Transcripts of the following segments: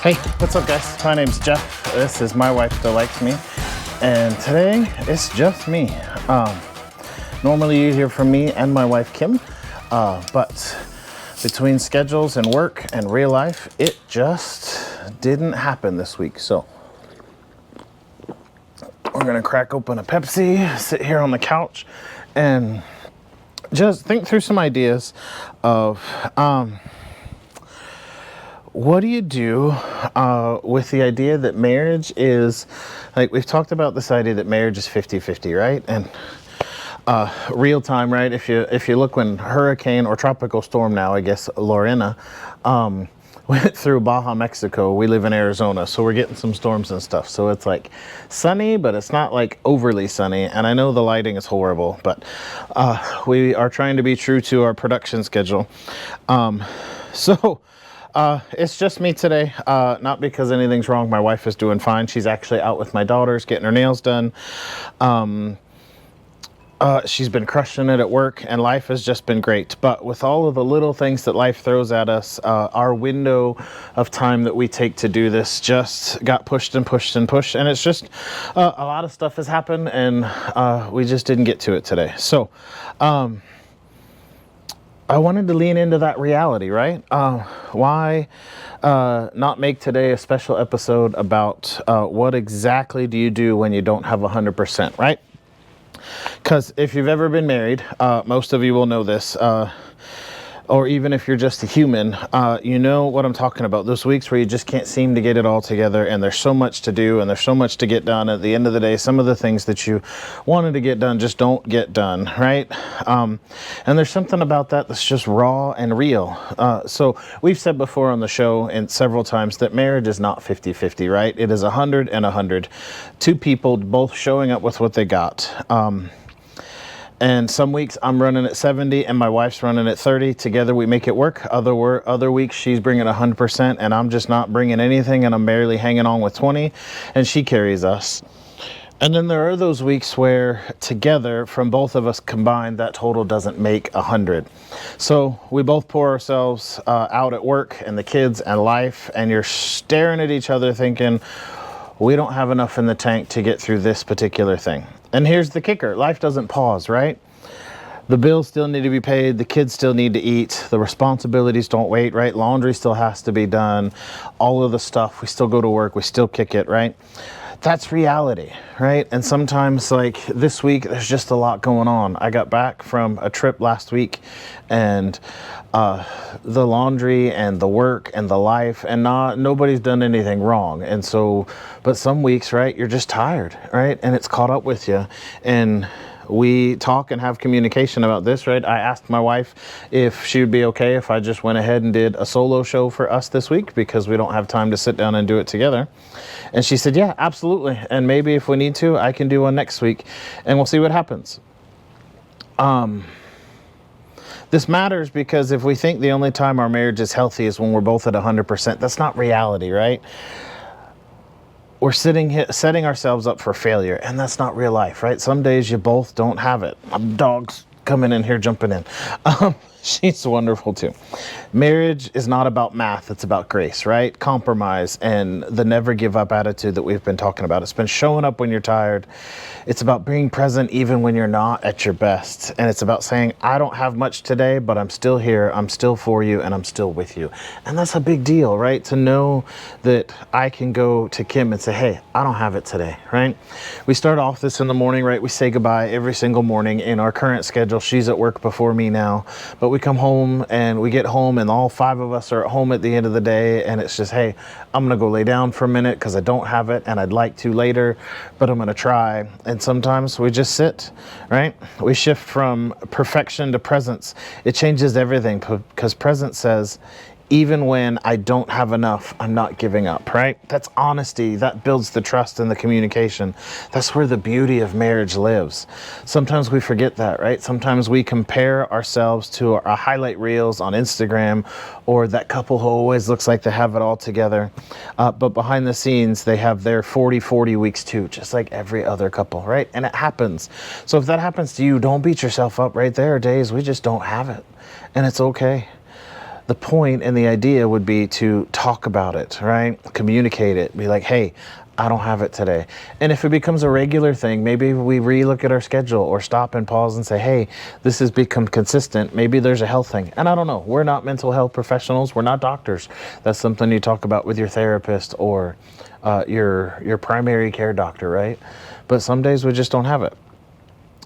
Hey, what's up guys? My name's Jeff. This is my wife that likes me. And today it's just me. Normally you hear from me and my wife Kim, but between schedules and work and real life, it just didn't happen this week. So we're gonna crack open a Pepsi, sit here on the couch, and just think through some ideas of what do you do with the idea that marriage is, like we've talked about this idea that marriage is 50-50, right? And real time, right? If you look when hurricane or tropical storm now, I guess Lorena, went through Baja, Mexico. We live in Arizona, so we're getting some storms and stuff. So it's like sunny, but it's not like overly sunny. And I know the lighting is horrible, but we are trying to be true to our production schedule. It's just me today, not because anything's wrong. My wife is doing fine. She's actually out with my daughters getting her nails done. She's been crushing it at work, and life has just been great. But with all of the little things that life throws at us, our window of time that we take to do this just got pushed and pushed and pushed. And it's just a lot of stuff has happened, and we just didn't get to it today. So I wanted to lean into that reality, right? Why not make today a special episode about what exactly do you do when you don't have 100%, right? Because if you've ever been married, most of you will know this, or even if you're just a human, you know what I'm talking about. Those weeks where you just can't seem to get it all together, and there's so much to do, and there's so much to get done. At the end of the day, some of the things that you wanted to get done just don't get done, right? And there's something about that that's just raw and real. So we've said before on the show and several times that marriage is not 50-50, right? It is 100 and 100. Two people both showing up with what they got. And some weeks I'm running at 70 and my wife's running at 30. Together we make it work. Other weeks she's bringing 100% and I'm just not bringing anything, and I'm barely hanging on with 20, and she carries us. And then there are those weeks where together from both of us combined, that total doesn't make 100. So we both pour ourselves out at work and the kids and life, and you're staring at each other thinking, we don't have enough in the tank to get through this particular thing. And here's the kicker. Life doesn't pause, right? The bills still need to be paid. The kids still need to eat. The responsibilities don't wait, right? Laundry still has to be done. All of the stuff. We still go to work. We still kick it, right? That's reality, right? And sometimes, like this week, there's just a lot going on. I got back from a trip last week, and the laundry and the work and the life, and nobody's done anything wrong. And so, but some weeks, right, you're just tired, right? And it's caught up with you. And we talk and have communication about this, right? I asked my wife if she would be okay if I just went ahead and did a solo show for us this week, because we don't have time to sit down and do it together. And she said, yeah, absolutely. And maybe if we need to, I can do one next week, and we'll see what happens. This matters because if we think the only time our marriage is healthy is when we're both at 100%, that's not reality, right? We're setting ourselves up for failure, and that's not real life, right? Some days you both don't have it. Dog's coming in here, jumping in. She's wonderful too. Marriage is not about math, it's about grace, right? Compromise and the never give up attitude that we've been talking about. It's been showing up when you're tired. It's about being present even when you're not at your best. And it's about saying, I don't have much today, but I'm still here, I'm still for you, and I'm still with you. And that's a big deal, right? To know that I can go to Kim and say, hey, I don't have it today, right? We start off this in the morning, right? We say goodbye every single morning in our current schedule. She's at work before me now, but we come home and we get home and all five of us are at home at the end of the day, and it's just, hey, I'm gonna go lay down for a minute because I don't have it and I'd like to later, but I'm gonna try. And sometimes we just sit, right? We shift from perfection to presence. It changes everything because presence says, even when I don't have enough, I'm not giving up, right? That's honesty. That builds the trust and the communication. That's where the beauty of marriage lives. Sometimes we forget that, right? Sometimes we compare ourselves to our highlight reels on Instagram, or that couple who always looks like they have it all together. But behind the scenes, they have their 40 weeks too, just like every other couple, right? And it happens. So if that happens to you, don't beat yourself up, right? There are days we just don't have it, and it's okay. The point and the idea would be to talk about it, right? Communicate it. Be like, hey, I don't have it today. And if it becomes a regular thing, maybe we relook at our schedule or stop and pause and say, hey, this has become consistent. Maybe there's a health thing. And I don't know. We're not mental health professionals. We're not doctors. That's something you talk about with your therapist or your primary care doctor, right? But some days we just don't have it.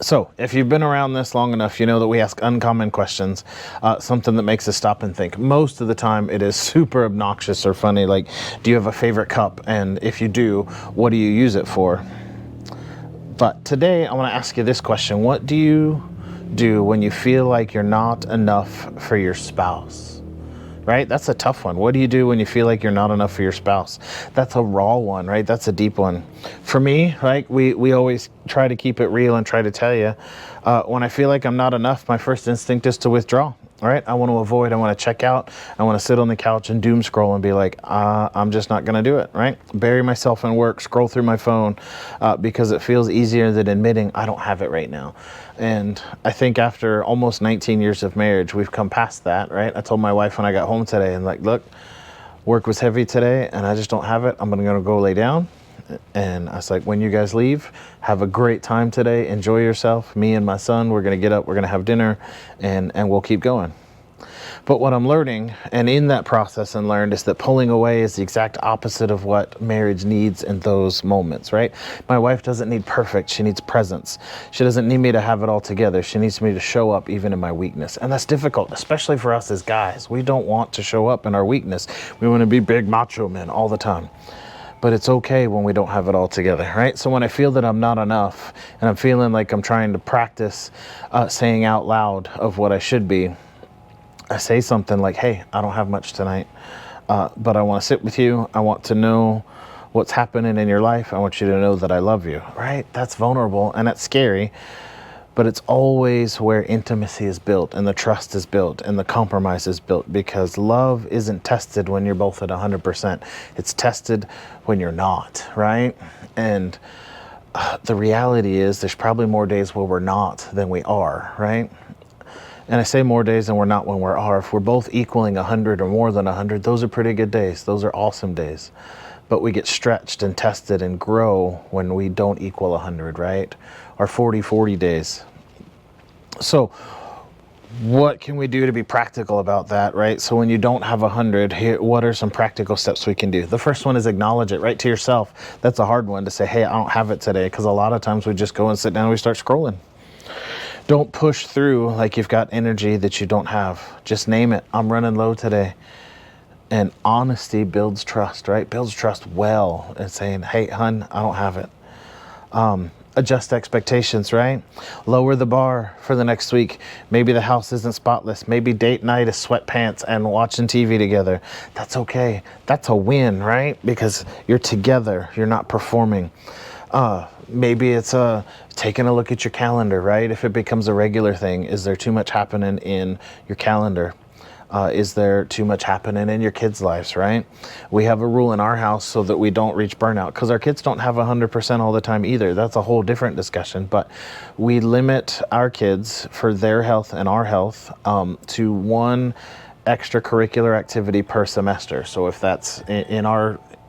So if you've been around this long enough, you know that we ask uncommon questions, something that makes us stop and think. Most of the time it is super obnoxious or funny, like, do you have a favorite cup? And if you do, what do you use it for? But today I want to ask you this question. What do you do when you feel like you're not enough for your spouse? Right? That's a tough one. What do you do when you feel like you're not enough for your spouse? That's a raw one, right? That's a deep one. For me, right, we always try to keep it real and try to tell you, when I feel like I'm not enough, my first instinct is to withdraw. All right, I want to avoid, I want to check out, I want to sit on the couch and doom scroll and be like, I'm just not going to do it, right? Bury myself in work, scroll through my phone, because it feels easier than admitting I don't have it right now. And I think after almost 19 years of marriage, we've come past that, right? I told my wife when I got home today, and like, look, work was heavy today and I just don't have it. I'm going to go lay down. And I was like, when you guys leave, have a great time today. Enjoy yourself. Me and my son, we're going to get up, we're going to have dinner, and we'll keep going. But what I'm learning, and in that process and learned, is that pulling away is the exact opposite of what marriage needs in those moments, right? My wife doesn't need perfect. She needs presence. She doesn't need me to have it all together. She needs me to show up even in my weakness. And that's difficult, especially for us as guys. We don't want to show up in our weakness. We want to be big macho men all the time. But it's okay when we don't have it all together, right? So when I feel that I'm not enough and I'm feeling like I'm trying to practice saying out loud of what I should be, I say something like, hey, I don't have much tonight, but I want to sit with you. I want to know what's happening in your life. I want you to know that I love you, right? That's vulnerable and that's scary. But it's always where intimacy is built and the trust is built and the compromise is built, because love isn't tested when you're both at 100%. It's tested when you're not, right? And the reality is there's probably more days where we're not than we are, right? And I say more days than we're not when we are. If we're both equaling 100 or more than 100, those are pretty good days. Those are awesome days. But we get stretched and tested and grow when we don't equal 100, right? Our 40 days. So what can we do to be practical about that, right? So when you don't have 100, here, what are some practical steps we can do? The first one is acknowledge it, right, to yourself. That's a hard one, to say, hey, I don't have it today, because a lot of times we just go and sit down and we start scrolling. Don't push through like you've got energy that you don't have. Just name it. I'm running low today. And honesty builds trust, right? Builds trust well, and saying, hey, hun, I don't have it. Adjust expectations, right? Lower the bar for the next week. Maybe the house isn't spotless. Maybe date night is sweatpants and watching TV together. That's okay. That's a win, right? Because you're together. You're not performing. Maybe it's taking a look at your calendar, right? If it becomes a regular thing, is there too much happening in your calendar? Is there too much happening in your kids' lives, right? We have a rule in our house so that we don't reach burnout, because our kids don't have 100% all the time either. That's a whole different discussion. But we limit our kids, for their health and our health, to one extracurricular activity per semester. So if that's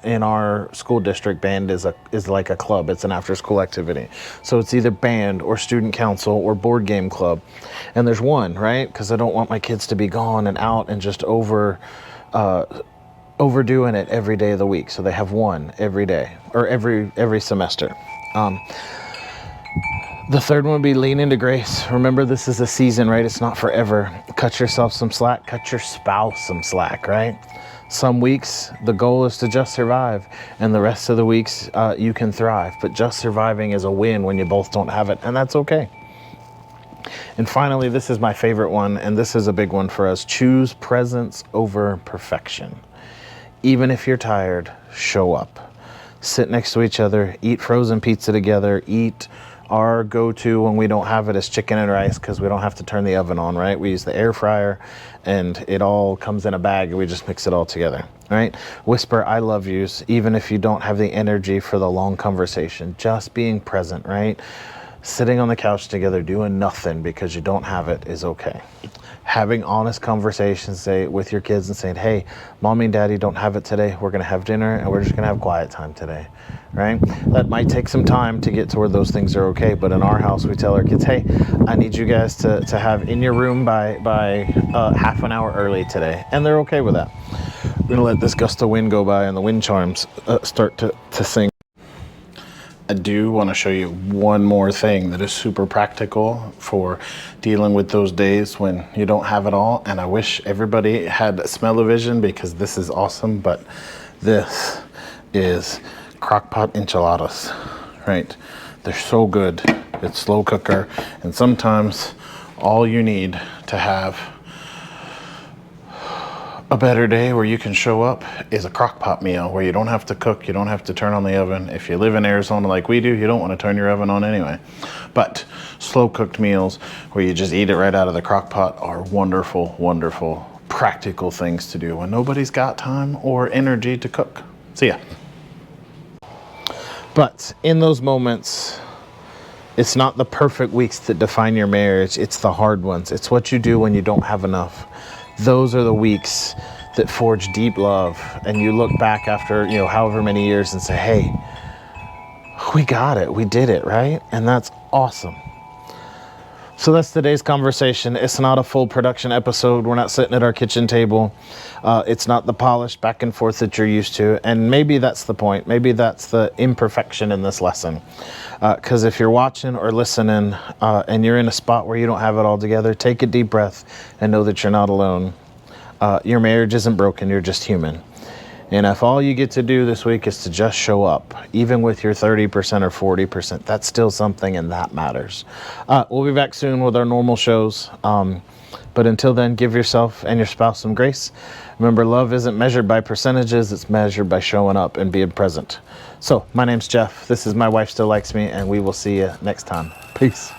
in our school district, band is like a club. It's an after school activity. So it's either band or student council or board game club. And there's one, right? Because I don't want my kids to be gone and out and just overdoing it every day of the week. So they have one every day, or every semester. The third one would be lean into grace. Remember, this is a season, right? It's not forever. Cut yourself some slack. Cut your spouse some slack, right? Some weeks, the goal is to just survive, and the rest of the weeks, you can thrive. But just surviving is a win when you both don't have it, and that's okay. And finally, this is my favorite one, and this is a big one for us. Choose presence over perfection. Even if you're tired, show up. Sit next to each other, eat frozen pizza together, eat. Our go-to when we don't have it is chicken and rice, because we don't have to turn the oven on, right? We use the air fryer and it all comes in a bag and we just mix it all together, right? Whisper I love yous, even if you don't have the energy for the long conversation. Just being present, right? Sitting on the couch together doing nothing because you don't have it is okay. Having honest conversations, say, with your kids and saying, hey, mommy and daddy don't have it today. We're going to have dinner and we're just going to have quiet time today, right? That might take some time to get to where those things are okay. But in our house, we tell our kids, hey, I need you guys to have in your room by half an hour early today. And they're okay with that. We're going to let this gust of wind go by and the wind chimes start to sing. I do want to show you one more thing that is super practical for dealing with those days when you don't have it all. And I wish everybody had smell-o-vision because this is awesome, but this is crockpot enchiladas, right? They're so good. It's slow cooker, and sometimes all you need to have a better day where you can show up is a crock pot meal where you don't have to cook, you don't have to turn on the oven. If you live in Arizona like we do, you don't want to turn your oven on anyway. But slow cooked meals where you just eat it right out of the crock pot are wonderful, wonderful, practical things to do when nobody's got time or energy to cook. See ya. But in those moments, it's not the perfect weeks that define your marriage, it's the hard ones. It's what you do when you don't have enough. Those are the weeks that forge deep love, and you look back after, however many years and say, hey, we got it, we did it, right? And that's awesome. So that's today's conversation. It's not a full production episode. We're not sitting at our kitchen table. It's not the polished back and forth that you're used to. And maybe that's the point. Maybe that's the imperfection in this lesson. Because if you're watching or listening and you're in a spot where you don't have it all together, take a deep breath and know that you're not alone. Your marriage isn't broken. You're just human. And if all you get to do this week is to just show up, even with your 30% or 40%, that's still something, and that matters. We'll be back soon with our normal shows. But until then, give yourself and your spouse some grace. Remember, love isn't measured by percentages. It's measured by showing up and being present. So my name's Jeff. This is My Wife Still Likes Me, and we will see you next time. Peace.